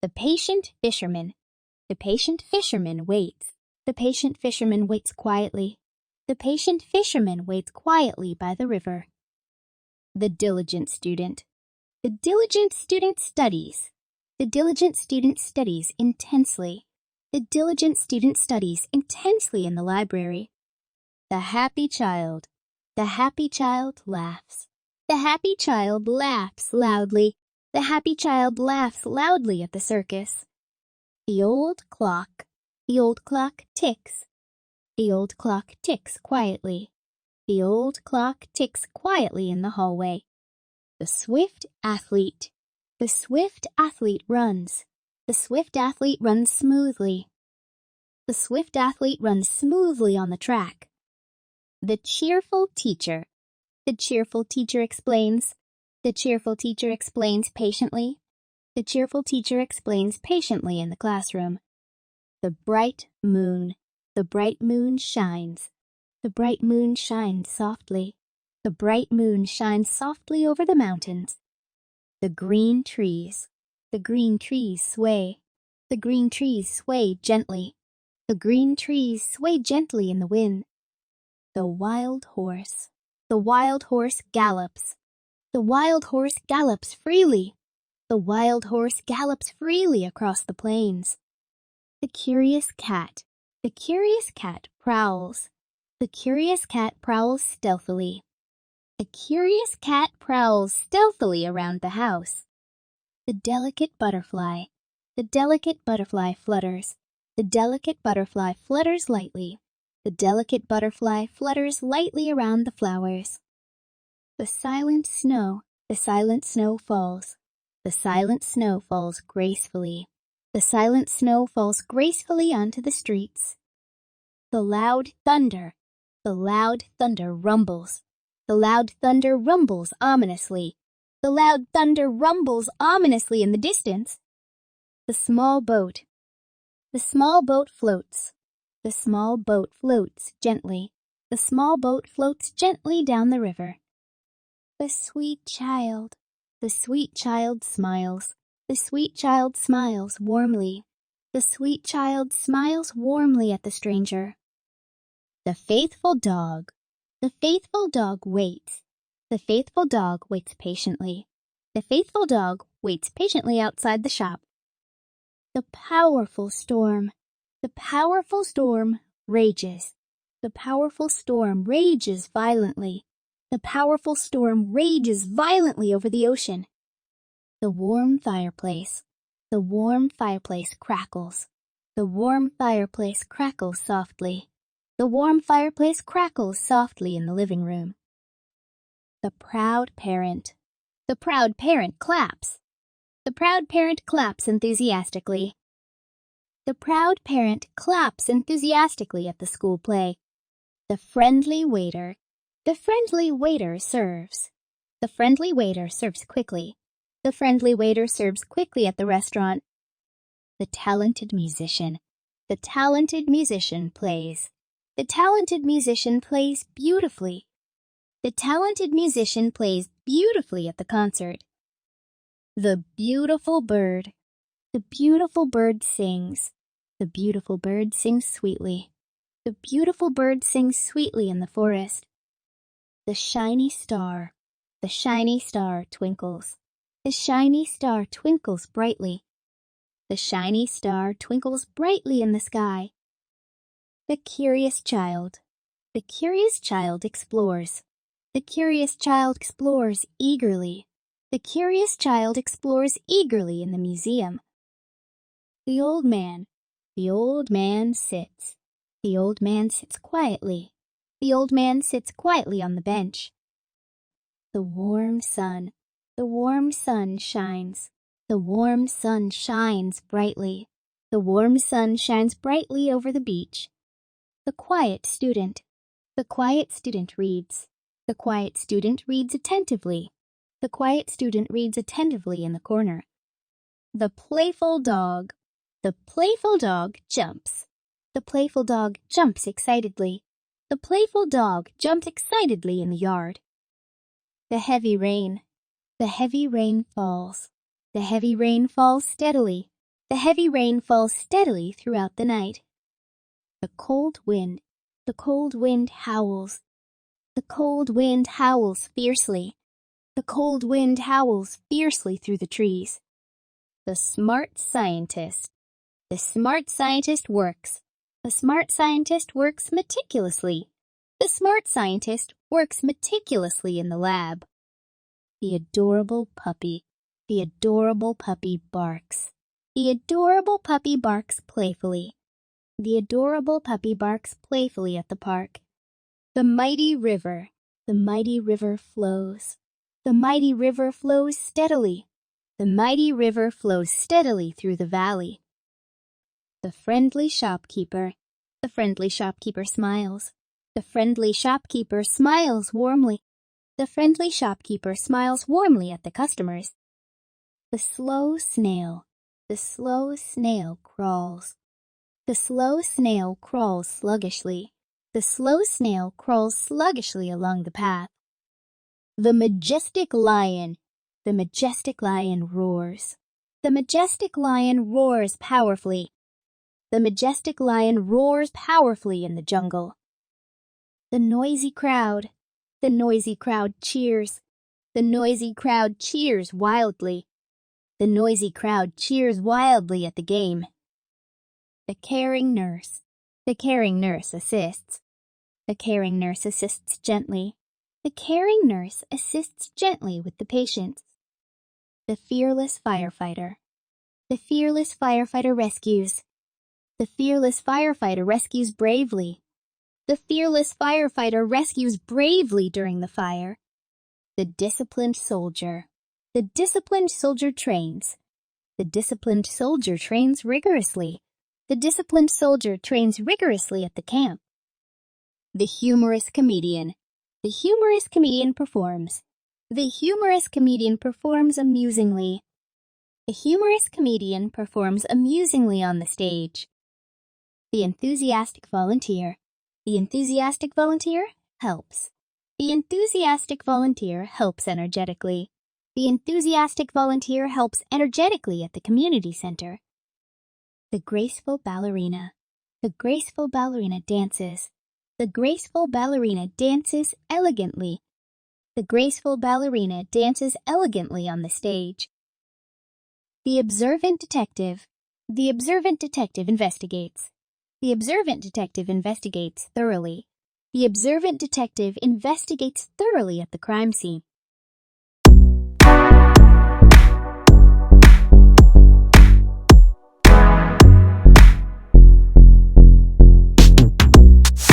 The patient fisherman. The patient fisherman waits. The patient fisherman waits quietly. The patient fisherman waits quietly by the river. The diligent student. The diligent student studies. The diligent student studies intensely. The diligent student studies intensely in the library. The happy child. The happy child laughs. The happy child laughs loudly. The happy child laughs loudly at the circus. The old clock. The old clock ticks. The old clock ticks quietly. The old clock ticks quietly in the hallway. The swift athlete. The swift athlete runs. The swift athlete runs smoothly. The swift athlete runs smoothly on the track. The cheerful teacher. The cheerful teacher explains. The cheerful teacher explains patiently. The cheerful teacher explains patiently in the classroom. The bright moon. The bright moon shines. The bright moon shines softly. The bright moon shines softly over the mountains. The green trees. The green trees sway. The green trees sway gently. The green trees sway gently in the wind. The wild horse. The wild horse gallops. The wild horse gallops freely. The wild horse gallops freely across the plains. The curious cat. The curious cat prowls. The curious cat prowls stealthily. The curious cat prowls stealthily around the house. The delicate butterfly. The delicate butterfly flutters. The delicate butterfly flutters lightly. The delicate butterfly flutters lightly around the flowers. The silent snow. The silent snow falls. The silent snow falls gracefully. The silent snow falls gracefully onto the streets. The loud thunder. The loud thunder rumbles. The loud thunder rumbles ominously. The loud thunder rumbles ominously in the distance. The small boat. The small boat floats. The small boat floats gently. The small boat floats gently down the river. The sweet child. The sweet child smiles. The sweet child smiles warmly. The sweet child smiles warmly at the stranger. The faithful dog. The faithful dog waits. The faithful dog waits patiently. The faithful dog waits patiently outside the shop. The powerful storm. The powerful storm rages. The powerful storm rages violently. The powerful storm rages violently over the ocean. The warm fireplace. The warm fireplace crackles. The warm fireplace crackles softly. The warm fireplace crackles softly in the living room. The proud parent. The proud parent claps. The proud parent claps enthusiastically. The proud parent claps enthusiastically at the school play. The friendly waiter. The friendly waiter serves. The friendly waiter serves quickly. The friendly waiter serves quickly at the restaurant. The talented musician. The talented musician plays. The talented musician plays beautifully. The talented musician plays beautifully at the concert. The beautiful bird. The beautiful bird sings. The beautiful bird sings sweetly. The beautiful bird sings sweetly in the forest. The shiny star. The shiny star twinkles. The shiny star twinkles brightly. The shiny star twinkles brightly in the sky. The curious child. The curious child explores. The curious child explores eagerly. The curious child explores eagerly in the museum. The old man. The old man sits. The old man sits quietly. The old man sits quietly on the bench. The warm sun. The warm sun shines. The warm sun shines brightly. The warm sun shines brightly over the beach. The quiet student. The quiet student reads. The quiet student reads attentively. The quiet student reads attentively in the corner. The playful dog. The playful dog jumps. The playful dog jumps excitedly. The playful dog jumps excitedly in the yard. The heavy rain. The heavy rain falls. The heavy rain falls steadily. The heavy rain falls steadily throughout the night. The cold wind howls. The cold wind howls fiercely. The cold wind howls fiercely through the trees. The smart scientist works. The smart scientist works meticulously. The smart scientist works meticulously in the lab. The adorable puppy barks. The adorable puppy barks playfully. The adorable puppy barks playfully at the park. The mighty river flows. The mighty river flows steadily. The mighty river flows steadily through the valley. The friendly shopkeeper smiles. The friendly shopkeeper smiles warmly. The friendly shopkeeper smiles warmly at the customers. The slow snail crawls. The slow snail crawls sluggishly. The slow snail crawls sluggishly along the path. The majestic lion roars. The majestic lion roars powerfully. The majestic lion roars powerfully in the jungle. The noisy crowd cheers. The noisy crowd cheers wildly. The noisy crowd cheers wildly at the game. The caring nurse assists. The caring nurse assists gently. The caring nurse assists gently with the patients. The fearless firefighter rescues. The fearless firefighter rescues bravely. The fearless firefighter rescues bravely during the fire. The disciplined soldier trains. The disciplined soldier trains rigorously. The disciplined soldier trains rigorously at the camp. The humorous comedian performs. The humorous comedian performs amusingly. The humorous comedian performs amusingly on the stage. The enthusiastic volunteer helps. The enthusiastic volunteer helps energetically. The enthusiastic volunteer helps energetically at the community center. The graceful ballerina dances. The graceful ballerina dances elegantly. The graceful ballerina dances elegantly on the stage. The observant detective investigates. The observant detective investigates thoroughly. The observant detective investigates thoroughly at the crime scene.